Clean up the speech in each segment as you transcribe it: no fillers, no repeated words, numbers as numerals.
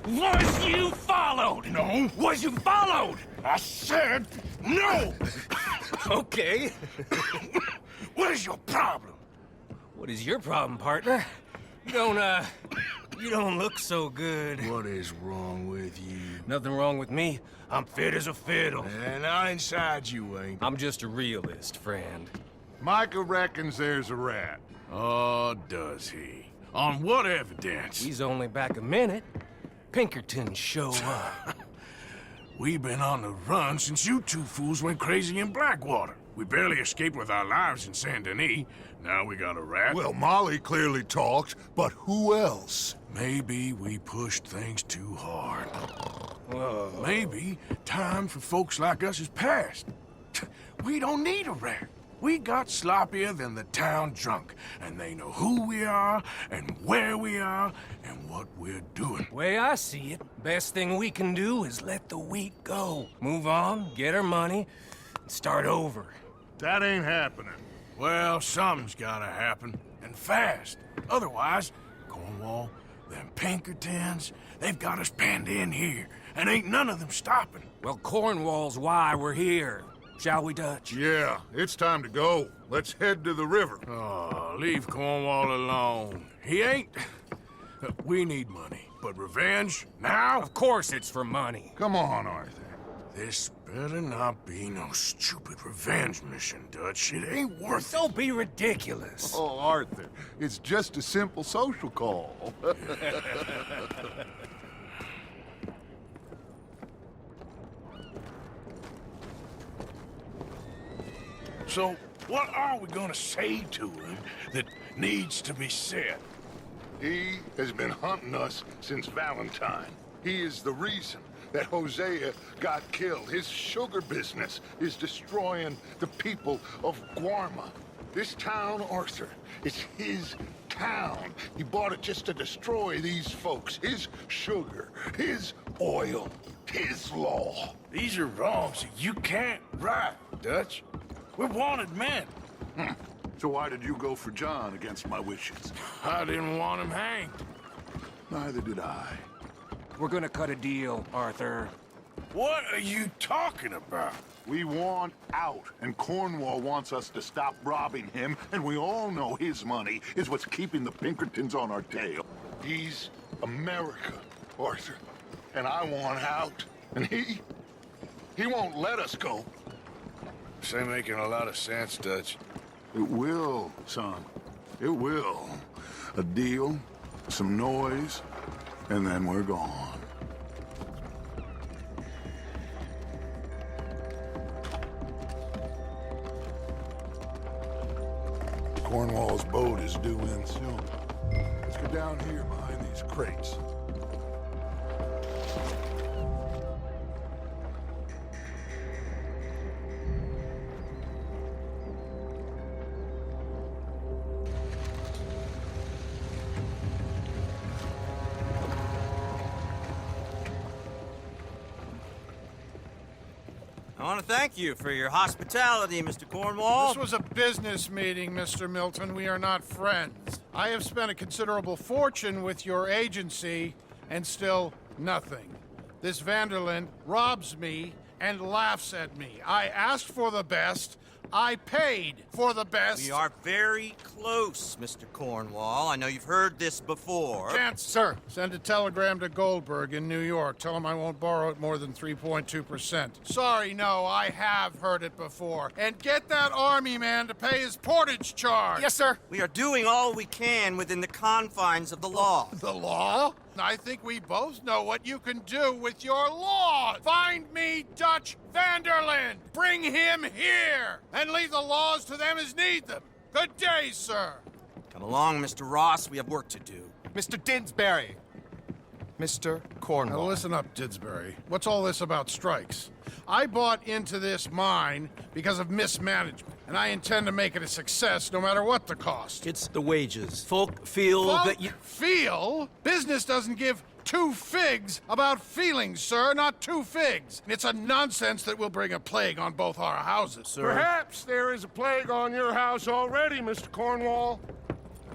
Was you followed? No. Was you followed? I said no! Okay. What is your problem? What is your problem, partner? You don't look so good. What is wrong with you? Nothing wrong with me. I'm fit as a fiddle. And inside you ain't. I'm just a realist, friend. Micah reckons there's a rat. Oh, does he? On what evidence? He's only back a minute. Pinkerton show up. We've been on the run since you two fools went crazy in Blackwater. We barely escaped with our lives in Saint Denis. Now we got a rat. Well, Molly clearly talked, but who else? Maybe we pushed things too hard. Whoa. Maybe time for folks like us is past. We don't need a rat. We got sloppier than the town drunk, and they know who we are, and where we are, and what we're doing. Way I see it, best thing we can do is let the week go. Move on, get our money, and start over. That ain't happening. Well, something's gotta happen, and fast. Otherwise, Cornwall, them Pinkertons, they've got us penned in here, and ain't none of them stopping. Well, Cornwall's why we're here. Shall we, Dutch? Yeah, it's time to go. Let's head to the river. Oh, leave Cornwall alone. He ain't... We need money, but revenge, now? Of course it's for money. Come on, Arthur. This better not be no stupid revenge mission, Dutch. It ain't worth it. Don't be ridiculous. Oh, Arthur, it's just a simple social call. So, what are we gonna say to him that needs to be said? He has been hunting us since Valentine. He is the reason that Hosea got killed. His sugar business is destroying the people of Guarma. This town, Arthur, is his town. He bought it just to destroy these folks. His sugar, his oil, his law. These are wrongs that you can't right, Dutch. We're wanted men. So why did you go for John against my wishes? I didn't want him hanged. Neither did I. We're gonna cut a deal, Arthur. What are you talking about? We want out, and Cornwall wants us to stop robbing him, and we all know his money is what's keeping the Pinkertons on our tail. He's America, Arthur, and I want out, and he won't let us go. This ain't making a lot of sense, Dutch. It will, son. It will. A deal, some noise, and then we're gone. Cornwall's boat is due in soon. Let's go down here behind these crates. I want to thank you for your hospitality, Mr. Cornwall. This was a business meeting, Mr. Milton. We are not friends. I have spent a considerable fortune with your agency, and still nothing. This Vanderlyn robs me and laughs at me. I asked for the best. I paid for the best. We are very close, Mr. Cornwall. I know you've heard this before. Chance, sir, send a telegram to Goldberg in New York. Tell him I won't borrow it more than 3.2%. Sorry, no, I have heard it before. And get that army man to pay his portage charge. Yes, sir. We are doing all we can within the confines of the law. The law? I think we both know what you can do with your law. Find me Dutch Vanderlyn. Bring him here. And leave the laws to them as need them. Good day, sir. Come along, Mr. Ross. We have work to do. Mr. Didsbury. Mr. Cornwall. Now listen up, Didsbury. What's all this about strikes? I bought into this mine because of mismanagement, and I intend to make it a success no matter what the cost. It's the wages. Folk feel that you... Feel? Business doesn't give two figs about feelings, sir, not two figs. It's a nonsense that will bring a plague on both our houses, sir. Perhaps there is a plague on your house already, Mr. Cornwall.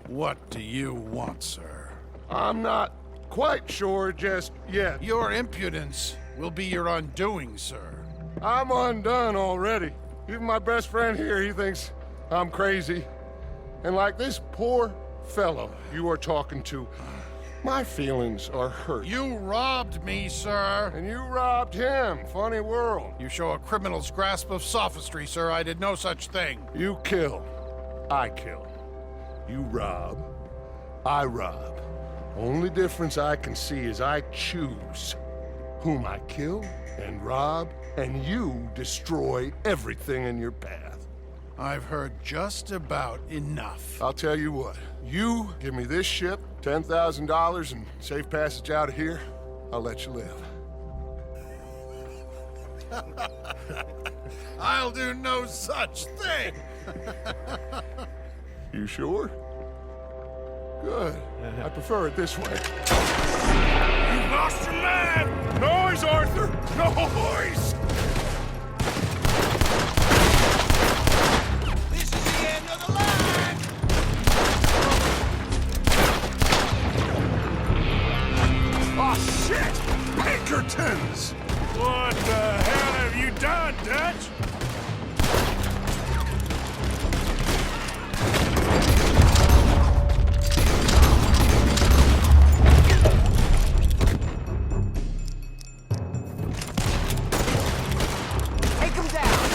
What do you want, sir? I'm not quite sure just yet. Your impudence will be your undoing, sir. I'm undone already. Even my best friend here, he thinks I'm crazy. And like this poor fellow you are talking to, my feelings are hurt. You robbed me, sir. And you robbed him. Funny world. You show a criminal's grasp of sophistry, sir. I did no such thing. You kill. I kill. You rob. I rob. Only difference I can see is I choose whom I kill and rob, and you destroy everything in your path. I've heard just about enough. I'll tell you what. You give me this ship, $10,000, and safe passage out of here, I'll let you live. I'll do no such thing. You sure? Good. I prefer it this way. You lost your man! Noise, Arthur! Noise! This is the end of the line! Oh, shit! Pinkertons! What the hell have you done, Dutch? Take him down!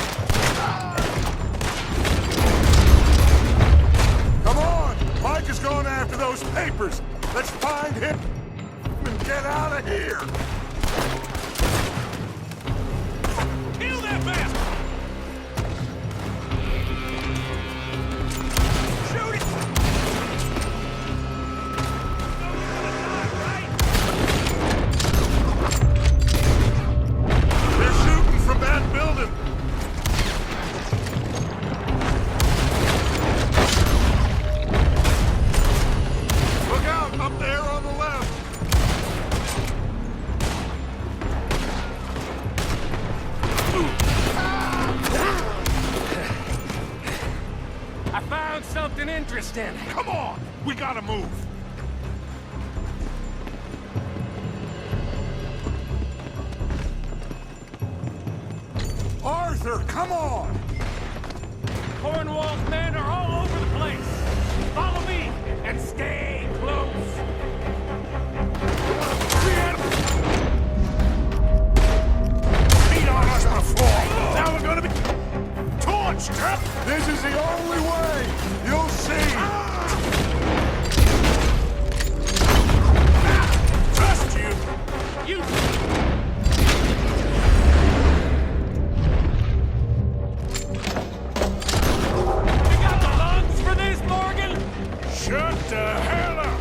Come on! Mike is going after those papers! Let's find him and get out of here! Kill that bastard! Shoot it! They're shooting from that building! Look out! Up there on the left! I found something interesting. Come on! We gotta move! Arthur, come on! Cornwall's men are all over the place. Follow me and stay close. Feet on us before! Now we're gonna be torched, huh? This is the only way! You'll see! Trust you! You You got the lungs for this, Morgan? Shut the hell up!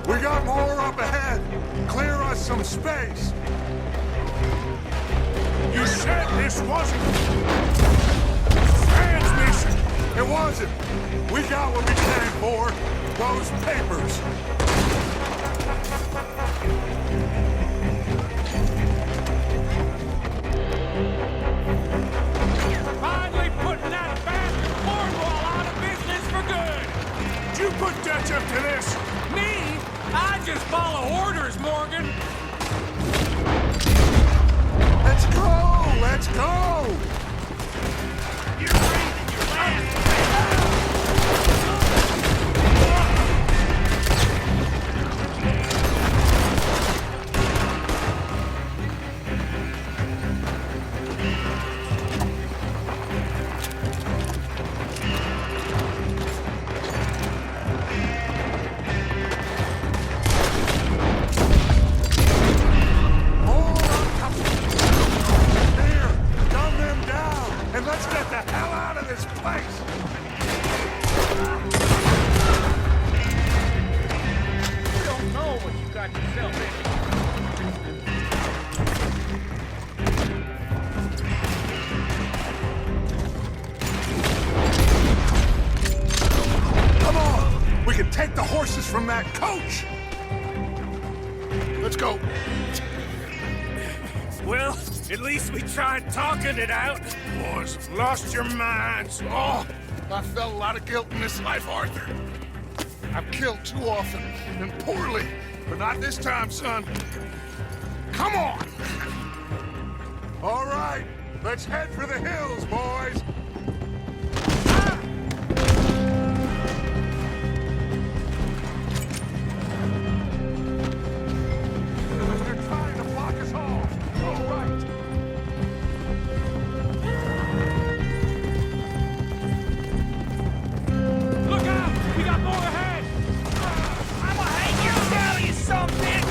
We got more up ahead! Clear us some space! You said this wasn't... transmission! It wasn't! We got what we came for! Those papers! Finally putting that bastard Cornwall out of business for good. Did you put Dutch up to this? Me? I just follow orders, Morgan. Let's go! Let's go! You're breathing your last... Here! Gun them down! And let's get the hell out of this place! You don't know what you got yourself into. Come on! We can take the horses from that coach! Let's go! Well, at least we tried talking it out. Boys have lost your minds. Oh, I felt a lot of guilt in this life, Arthur. I've killed too often and poorly, but not this time, son. Come on! All right, let's head for the hills, boys. They're trying to block us off. All right. Look out! We got more ahead! I'ma hang you down, you son of a bitch!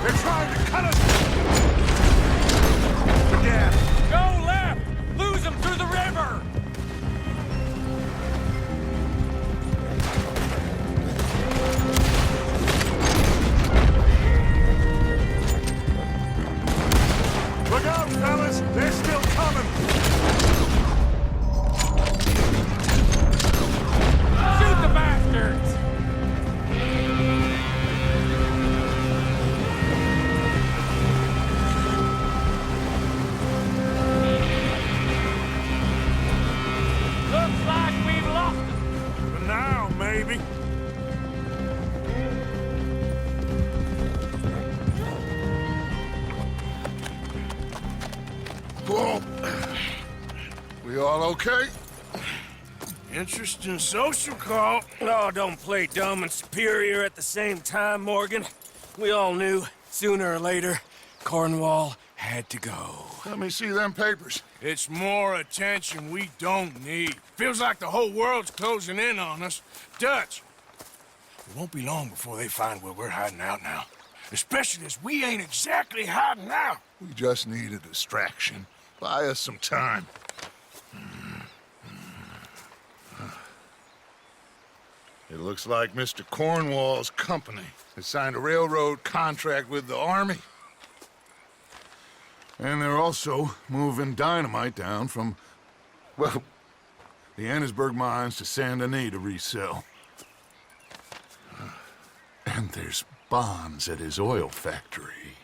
They're trying to cut us. Again. Go left! Lose them through the river! Look out, fellas! They're still coming! Shoot the bastards! Looks like we've lost them. For now, maybe. Whoa. We all okay? Interesting social call. Oh, don't play dumb and superior at the same time, Morgan. We all knew, sooner or later, Cornwall had to go. Let me see them papers. It's more attention we don't need. Feels like the whole world's closing in on us. Dutch, it won't be long before they find where we're hiding out now. Especially as we ain't exactly hiding out. We just need a distraction. Buy us some time. It looks like Mr. Cornwall's company has signed a railroad contract with the Army. And they're also moving dynamite down from, well, the Annesburg mines to Saint Denis to resell. And there's bonds at his oil factory.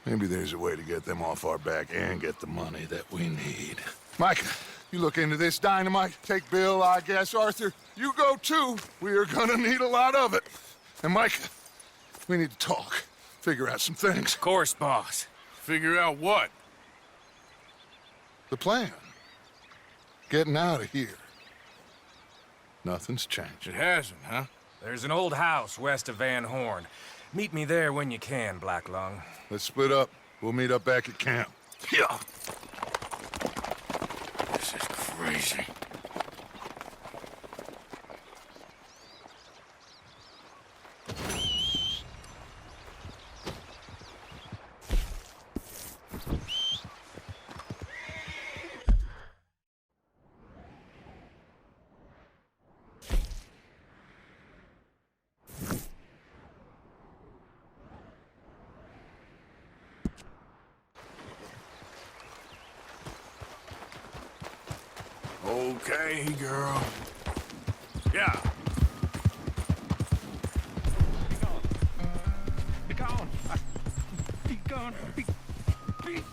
Maybe there's a way to get them off our back and get the money that we need. Mike, you look into this dynamite. Take Bill, I guess. Arthur, you go too. We are gonna need a lot of it. And Mike, we need to talk. Figure out some things. Of course, boss. Figure out what? The plan. Getting out of here. Nothing's changed. It hasn't, huh? There's an old house west of Van Horn. Meet me there when you can, Black Lung. Let's split up. We'll meet up back at camp. Yeah. This is crazy. Okay, girl. Yeah. Be gone! Be gone! Be gone!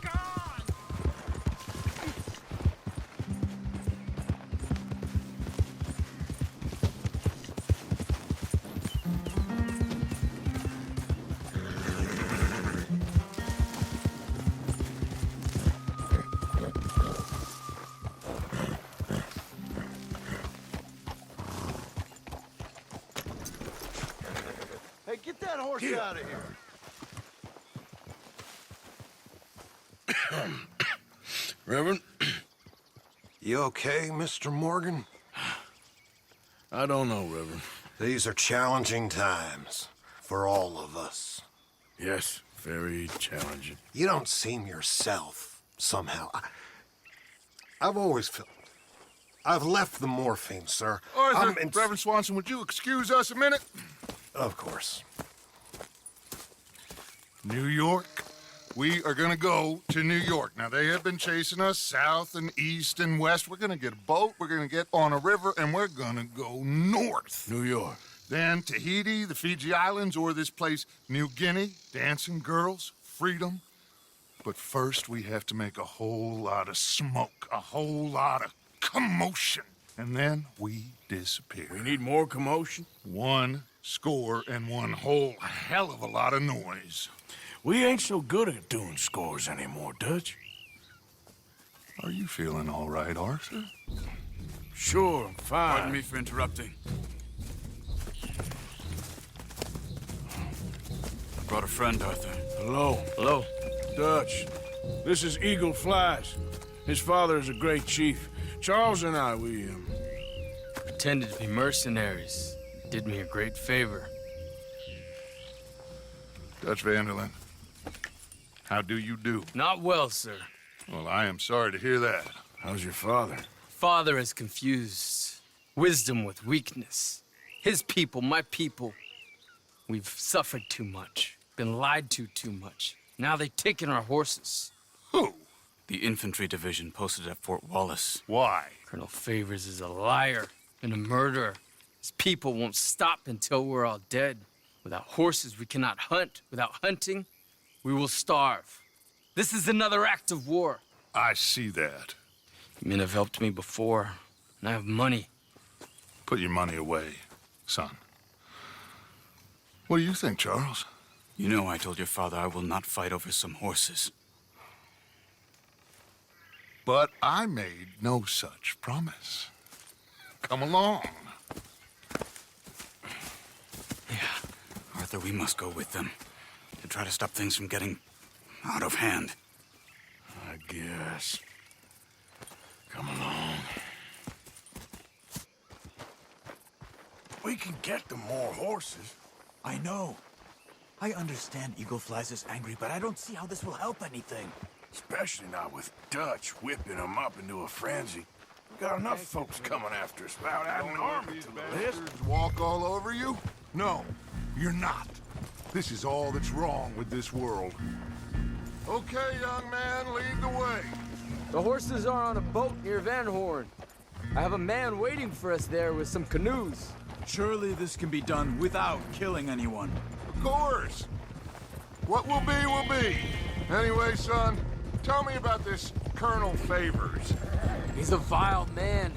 Hey, get that horse out of here. Reverend, You okay, Mr. Morgan? I don't know, Reverend. These are challenging times for all of us. Yes, very challenging. You don't seem yourself, somehow. I've always felt... I've left the morphine, sir. Arthur, Reverend Swanson, would you excuse us a minute? Of course. New York. We are gonna go to New York. Now, they have been chasing us south and east and west. We're gonna get a boat, we're gonna get on a river, and we're gonna go north. New York. Then Tahiti, the Fiji Islands, or this place, New Guinea, dancing girls, freedom. But first, we have to make a whole lot of smoke, a whole lot of commotion. And then we disappear. We need more commotion? One score and one whole hell of a lot of noise. We ain't so good at doing scores anymore, Dutch. Are you feeling all right, Arthur? Sure, I'm fine. Pardon me for interrupting. I brought a friend, Arthur. Hello. Hello. Dutch. This is Eagle Flies. His father is a great chief. Charles and I, we Pretended to be mercenaries. Did me a great favor. Dutch Vanderlyn, how do you do? Not well, sir. Well, I am sorry to hear that. How's your father? Father has confused wisdom with weakness. His people, my people. We've suffered too much. Been lied to too much. Now they've taken our horses. Who? The infantry division posted at Fort Wallace. Why? Colonel Favors is a liar and a murderer. His people won't stop until we're all dead. Without horses, we cannot hunt. Without hunting, we will starve. This is another act of war. I see that. Men have helped me before, and I have money. Put your money away, son. What do you think, Charles? You know I told your father I will not fight over some horses. But I made no such promise. Come along. Yeah, Arthur, we must go with them to try to stop things from getting out of hand. I guess. Come along. We can get them more horses. I know. I understand Eagle Flies is angry, but I don't see how this will help anything. Especially not with Dutch whipping them up into a frenzy. Got enough folks coming after us without adding armor to the list. Walk all over you? No, you're not. This is all that's wrong with this world. Okay, young man, lead the way. The horses are on a boat near Van Horn. I have a man waiting for us there with some canoes. Surely this can be done without killing anyone. Of course. What will be. Anyway, son, tell me about this Colonel Favors. He's a vile man.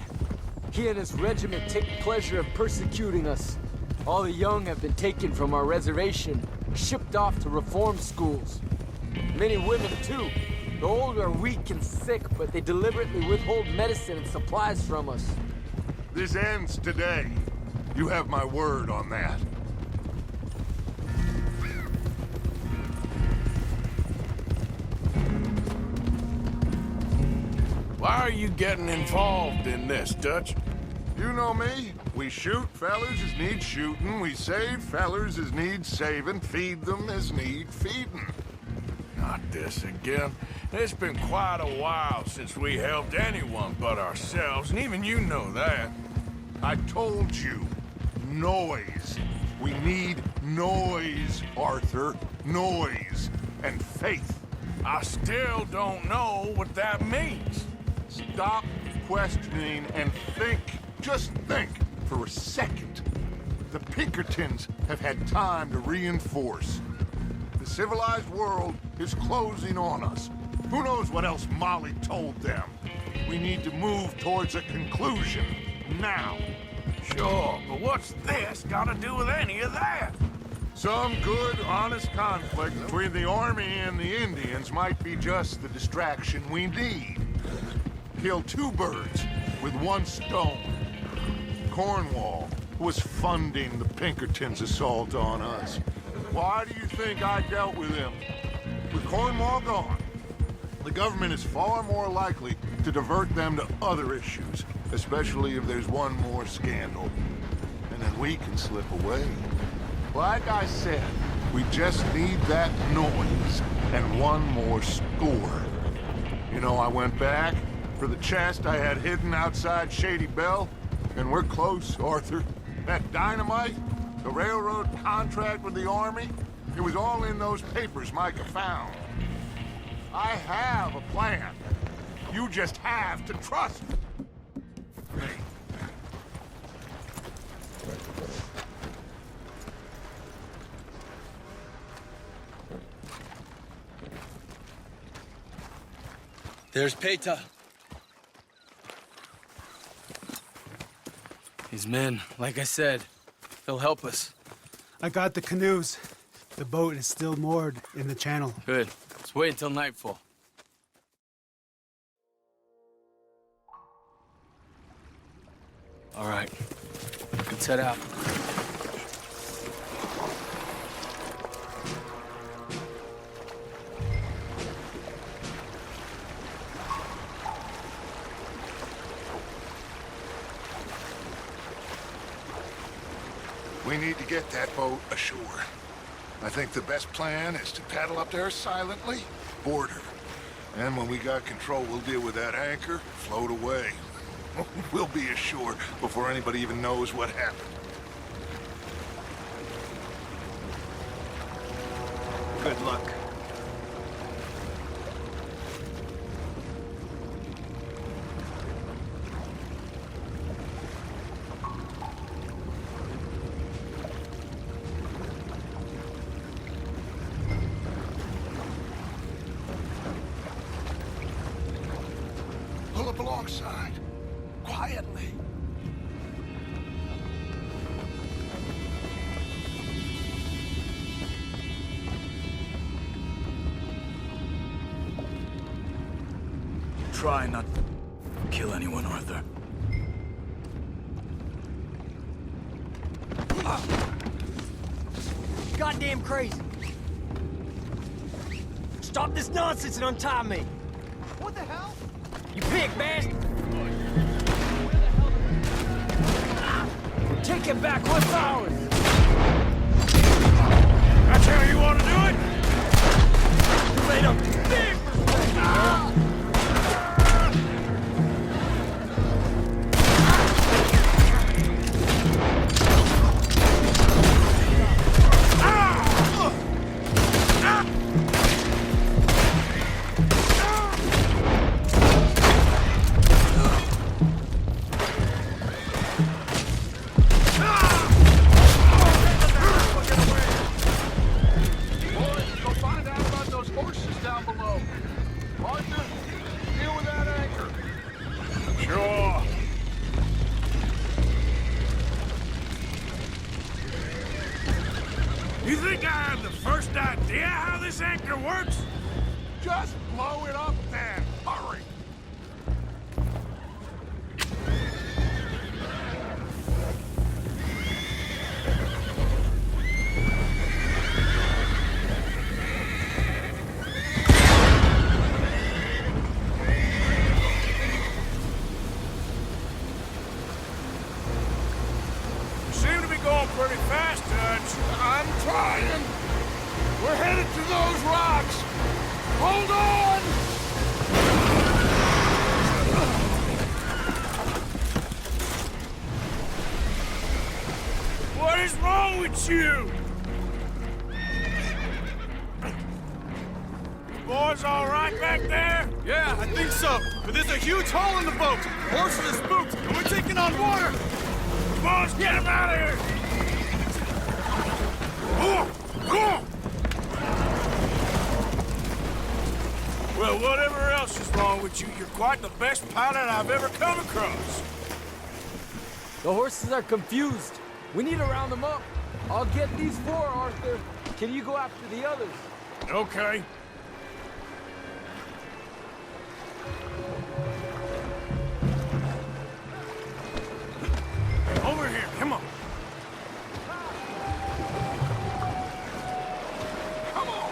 He and his regiment take pleasure in persecuting us. All the young have been taken from our reservation, shipped off to reform schools. Many women, too. The old are weak and sick, but they deliberately withhold medicine and supplies from us. This ends today. You have my word on that. Why are you getting involved in this, Dutch? You know me. We shoot fellers as need shooting. We save fellers as need saving. Feed them as need feeding. Not this again. It's been quite a while since we helped anyone but ourselves, and even you know that. I told you. Noise. We need noise, Arthur. Noise. And faith. I still don't know what that means. Stop questioning and think. Just think for a second. The Pinkertons have had time to reinforce. The civilized world is closing on us. Who knows what else Molly told them? We need to move towards a conclusion now. Sure, but what's this got to do with any of that? Some good, honest conflict between the army and the Indians might be just the distraction we need. Kill two birds with one stone. Cornwall was funding the Pinkertons' assault on us. Why do you think I dealt with him? With Cornwall gone, the government is far more likely to divert them to other issues, especially if there's one more scandal. And then we can slip away. Like I said, we just need that noise and one more score. You know, I went back for the chest I had hidden outside Shady Belle, and we're close, Arthur. That dynamite, the railroad contract with the Army, it was all in those papers Micah found. I have a plan. You just have to trust me. There's Peta. His men, like I said, they'll help us. I got the canoes. The boat is still moored in the channel. Good. Let's wait until nightfall. All right. We can set out. We need to get that boat ashore. I think the best plan is to paddle up there silently, board her. And when we got control, we'll deal with that anchor, float away. We'll be ashore before anybody even knows what happened. Good luck. Pull up alongside. Quietly. Try not to kill anyone, Arthur. Goddamn crazy. Stop this nonsense and untie me. What the hell? You pig bastard! Take it back, what's ours? That's how you want to do it? You made a big mistake! You think I have the first idea how this anchor works? Just blow it up then. Hurry. Seem to be going pretty fast, Dutch. I'm trying. We're headed to those rocks. Hold on! What is wrong with you? Boys all right back there? Yeah, I think so. But there's a huge hole in the boat. Horses are spooked, and we're taking on water. Come on, let's get him out of here! Come on! Well, whatever else is wrong with you, you're quite the best pilot I've ever come across. The horses are confused. We need to round them up. I'll get these four, Arthur. Can you go after the others? Okay. Over here, come on. Come on!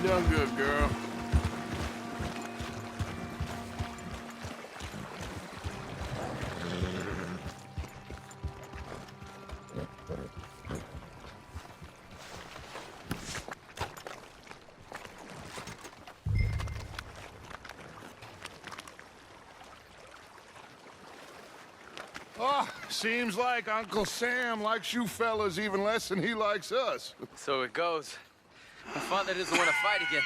done good, girl. Oh, seems like Uncle Sam likes you fellas even less than he likes us. So it goes. My father doesn't want to fight again.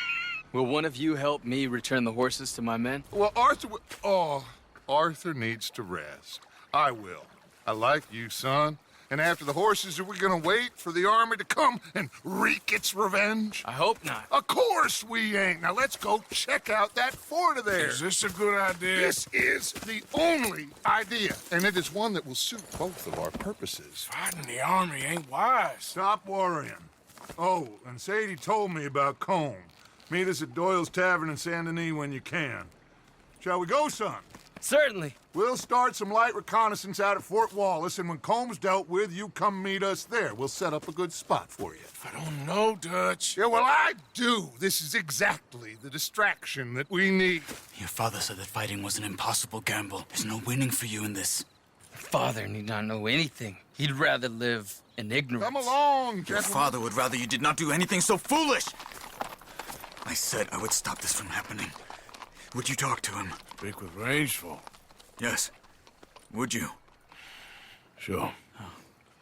Will one of you help me return the horses to my men? Well, Arthur needs to rest. I will. I like you, son. And after the horses, are we gonna wait for the army to come and wreak its revenge? I hope not. Of course we ain't. Now let's go check out that fort of theirs. Is this a good idea? This is the only idea, and it is one that will suit both of our purposes. Fighting the army ain't wise. Stop worrying. Oh, and Sadie told me about Combe. Meet us at Doyle's Tavern in Saint Denis when you can. Shall we go, son? Certainly. We'll start some light reconnaissance out at Fort Wallace, and when Comb's dealt with, you come meet us there. We'll set up a good spot for you. I don't know, Dutch. Yeah, well, I do. This is exactly the distraction that we need. Your father said that fighting was an impossible gamble. There's no winning for you in this. Father need not know anything. He'd rather live in ignorance. Come along, Your gentlemen. father would rather you did not do anything so foolish. I said I would stop this from happening. Would you talk to him? Speak with Rangeful. Yes. Would you? Sure.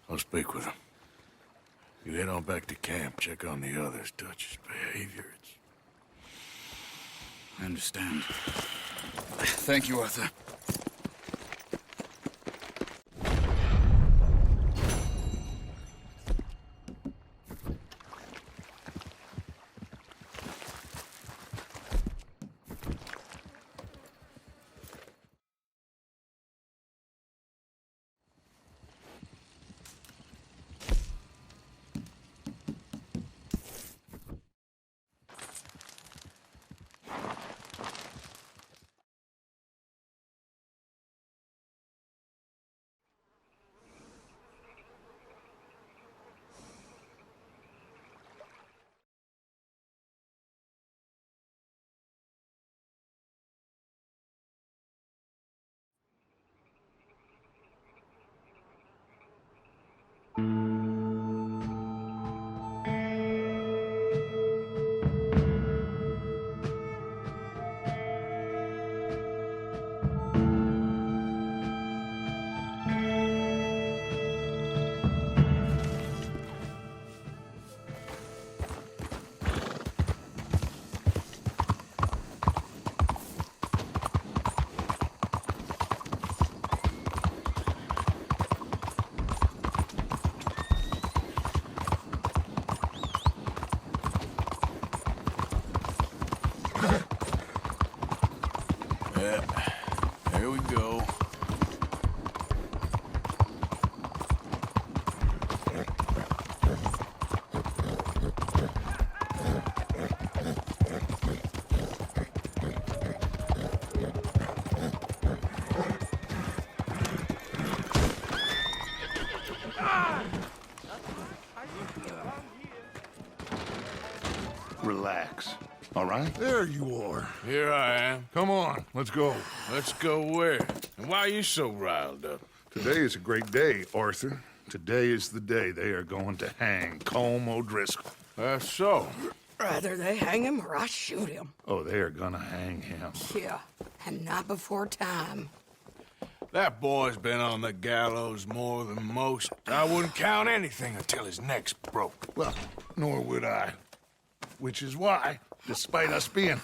I'll speak with him. You head on back to camp, check on the others. Dutch's behavior, I understand. Thank you, Arthur. Here we go. Relax. All right? There you are. Here I am. Come on, let's go. Let's go where? And why are you so riled up? Today is a great day, Arthur. Today is the day they are going to hang Colm O'Driscoll. That's so. Rather they hang him or I shoot him. Oh, they are gonna hang him. Yeah, and not before time. That boy's been on the gallows more than most. I wouldn't count anything until his neck's broke. Well, nor would I. Which is why, despite us being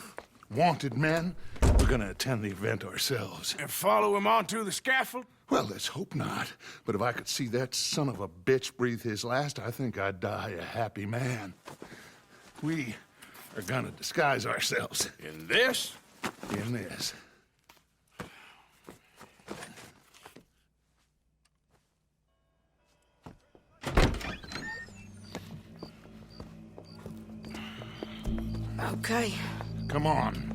wanted men, we're gonna attend the event ourselves. And follow him onto the scaffold? Well, let's hope not. But if I could see that son of a bitch breathe his last, I think I'd die a happy man. We are gonna disguise ourselves. In this? In this. Okay. Come on.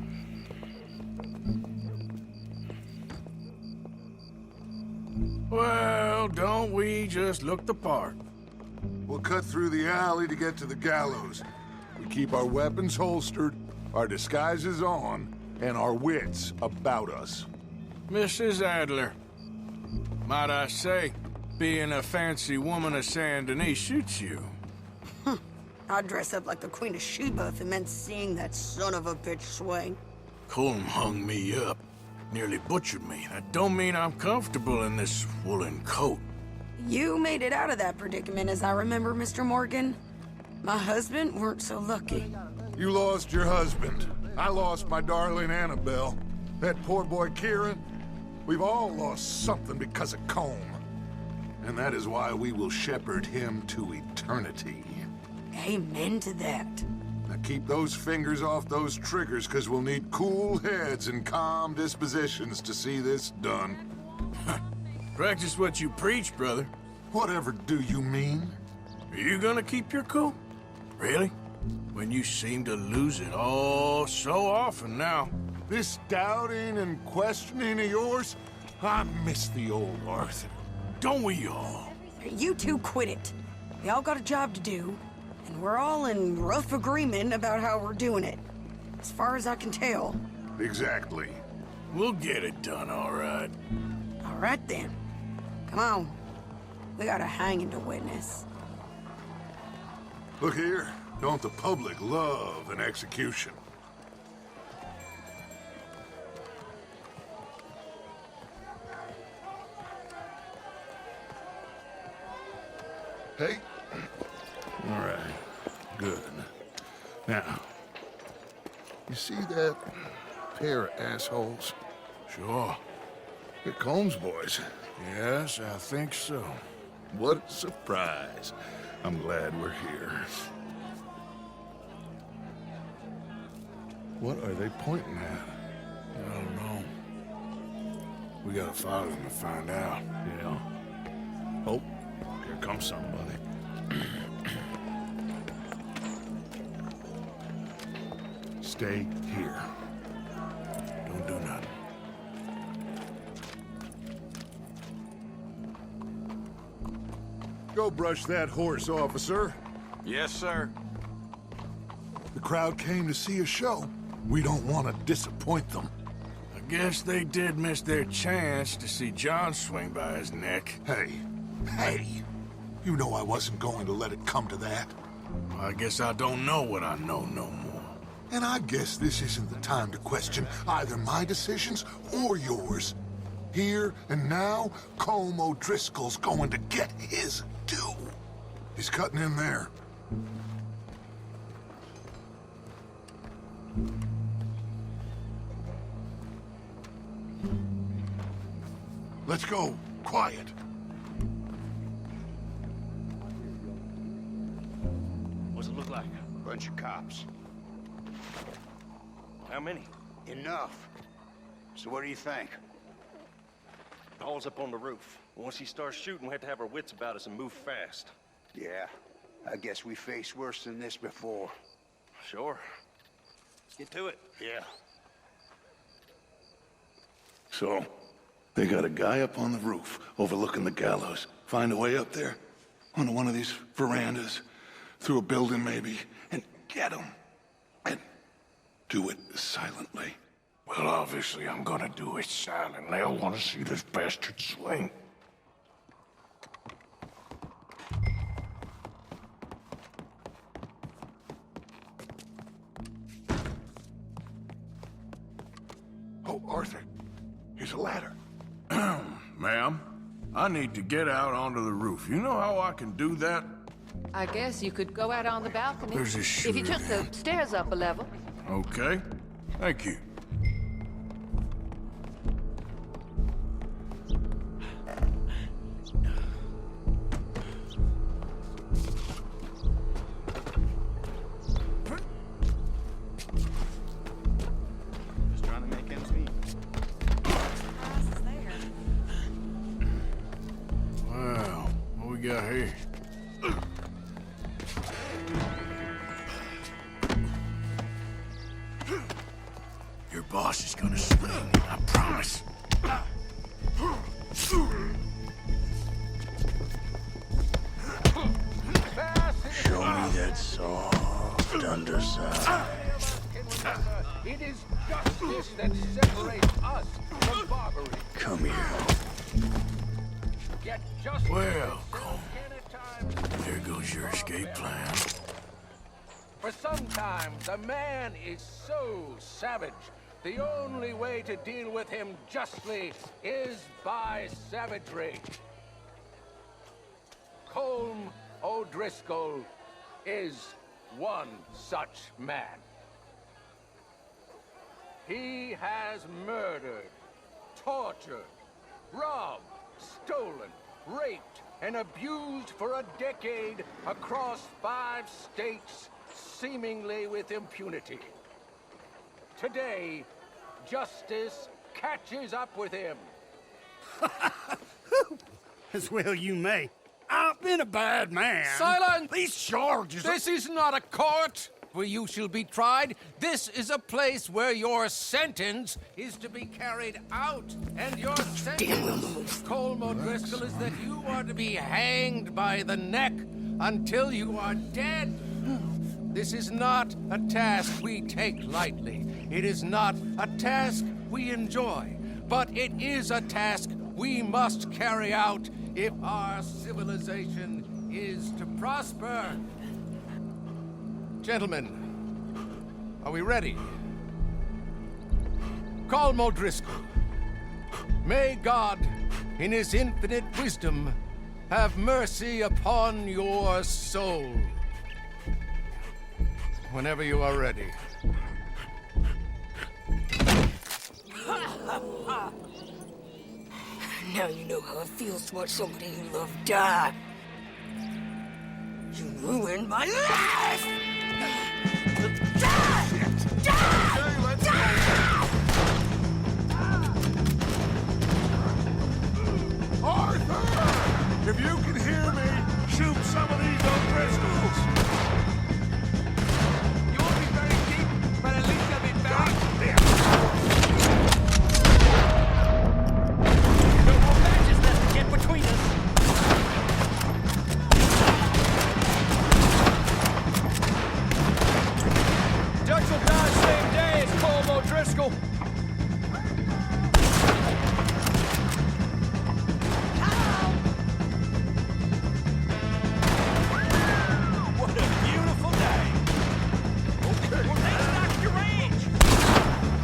Well, don't we just look the part? We'll cut through the alley to get to the gallows. We keep our weapons holstered, our disguises on, and our wits about us. Mrs. Adler, might I say, being a fancy woman of Saint Denis suits you. I'd dress up like the Queen of Sheba if it meant seeing that son of a bitch swing. Colm hung me up, nearly butchered me. That don't mean I'm comfortable in this woolen coat. You made it out of that predicament, as I remember, Mr. Morgan. My husband weren't so lucky. You lost your husband. I lost my darling Annabelle. That poor boy Kieran. We've all lost something because of Colm. And that is why we will shepherd him to eternity. Amen to that. Now keep those fingers off those triggers, because we'll need cool heads and calm dispositions to see this done. Practice what you preach, brother. Whatever do you mean? Are you gonna keep your cool? Really? When you seem to lose it all so often now. This doubting and questioning of yours, I miss the old Arthur. Don't we all? You two quit it. We all got a job to do, and we're all in rough agreement about how we're doing it. As far as I can tell. Exactly. We'll get it done, all right. All right, then. Come on. We got a hanging to witness. Look here, don't the public love an execution? Hey. All right, good. Now, you see that pair of assholes? Sure. They're Combs boys. Yes, I think so. What a surprise. I'm glad we're here. What are they pointing at? I don't know. We gotta follow them to find out. Yeah. Oh, here comes somebody. Stay here. Don't do nothing. Go brush that horse, officer. Yes, sir. The crowd came to see a show. We don't want to disappoint them. I guess they did miss their chance to see John swing by his neck. Hey, you know I wasn't going to let it come to that. Well, I guess I don't know what I know no more. And I guess this isn't the time to question either my decisions or yours. Here and now, Colm O'Driscoll's going to get his due. He's cutting in there. Let's go. Quiet. What's it look like? Bunch of cops. How many? Enough. So what do you think? Paul's up on the roof. Once he starts shooting, we have to have our wits about us and move fast. Yeah, I guess we faced worse than this before. Sure. Let's get to it. Yeah. So, they got a guy up on the roof overlooking the gallows. Find a way up there, onto one of these verandas, through a building maybe, and get him. And do it silently. Well, obviously I'm gonna do it silently. I want to see this bastard swing. Oh, Arthur, here's a ladder. Ma'am, I need to get out onto the roof. You know how I can do that? I guess you could go out on the balcony. There's a if you shooter took the stairs up a level. Okay, thank you. Just trying to make ends meet. Wow, what we got here? Your boss is gonna swing, I promise. Show me that saw. Left underside. It is justice that separates us from Barbary. Come here. Get justice. Well, Cole, there goes your escape plan. For sometimes a man is so savage, the only way to deal with him justly is by savagery. Colm O'Driscoll is one such man. He has murdered, tortured, robbed, stolen, raped, and abused for a decade across 5 states, seemingly with impunity. Today, justice catches up with him. As well you may. I've been a bad man. Silence! These charges... This is not a court where you shall be tried. This is a place where your sentence is to be carried out. And your sentence, Colm O'Driscoll, is that you are to be hanged by the neck until you are dead. This is not a task we take lightly. It is not a task we enjoy. But it is a task we must carry out if our civilization is to prosper. Gentlemen, are we ready? Colm O'Driscoll, may God, in his infinite wisdom, have mercy upon your soul. Whenever you are ready. Now you know how it feels to watch somebody you love die. You ruined my life! Arthur! If you can hear me, shoot some of these O'Driscolls! You won't be very deep, but at least they'll be back. No more matches left to get between us. Judge will die same day as Colm O'Driscoll. What a beautiful day. Okay. Well, let's knock your range.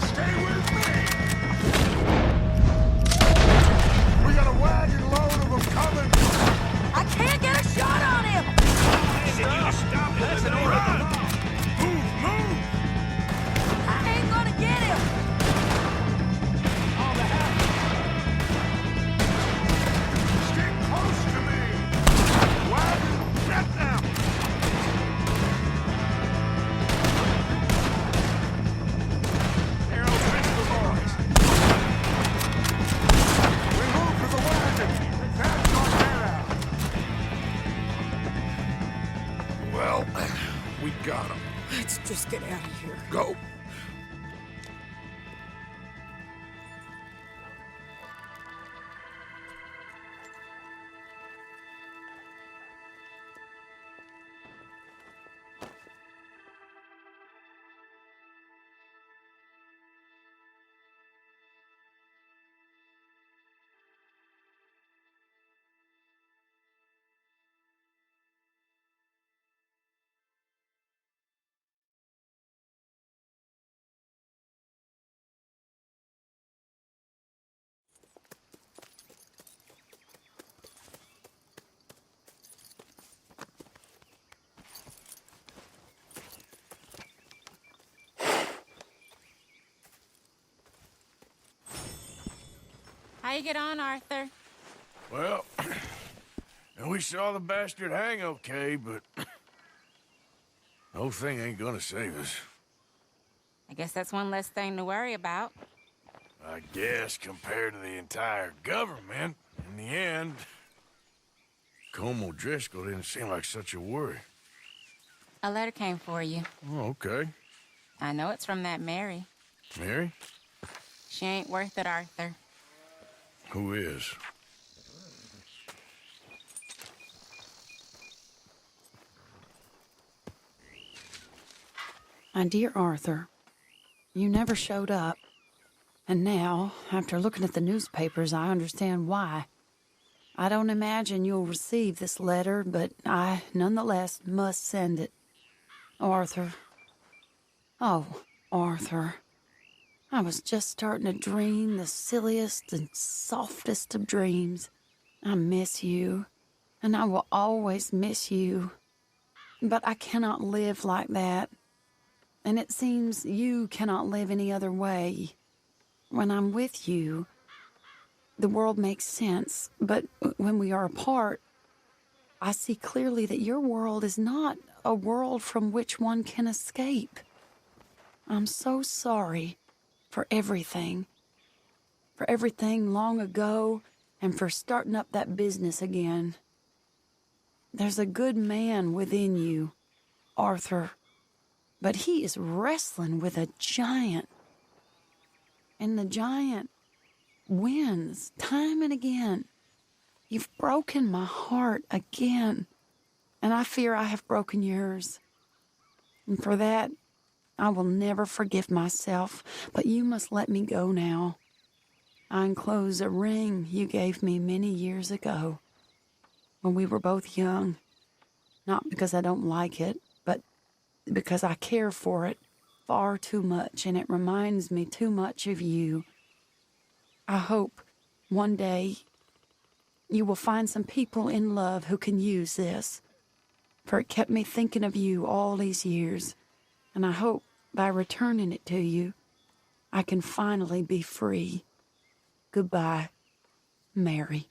Stay with me! We got a wagon load of them coming! I can't get a shot on him! Stop! That's an order! Move! Move! I ain't gonna get him! On the hat! Stick close to me! Wagon, get them! They're O'Driscoll boys! We move to the wagon! That's our head out! Well, we got them. Let's just get out of here. Go! How you get on, Arthur? Well, and we saw the bastard hang okay, but the whole thing ain't gonna save us. I guess that's one less thing to worry about. I guess compared to the entire government, in the end, Colm O'Driscoll didn't seem like such a worry. A letter came for you. Oh, okay. I know it's from that Mary. Mary? She ain't worth it, Arthur. Who is? My dear Arthur, you never showed up. And now, after looking at the newspapers, I understand why. I don't imagine you'll receive this letter, but I, nonetheless, must send it. Arthur. Oh, Arthur. I was just starting to dream the silliest and softest of dreams. I miss you, and I will always miss you. But I cannot live like that. And it seems you cannot live any other way. When I'm with you, the world makes sense, but when we are apart, I see clearly that your world is not a world from which one can escape. I'm so sorry for everything long ago, and for starting up that business again. There's a good man within you, Arthur, but he is wrestling with a giant. And the giant wins time and again. You've broken my heart again, and I fear I have broken yours. And for that, I will never forgive myself, but you must let me go now. I enclose a ring you gave me many years ago, when we were both young. Not because I don't like it, but because I care for it far too much, and it reminds me too much of you. I hope one day you will find some people in love who can use this, for it kept me thinking of you all these years, and I hope by returning it to you, I can finally be free. Goodbye, Mary.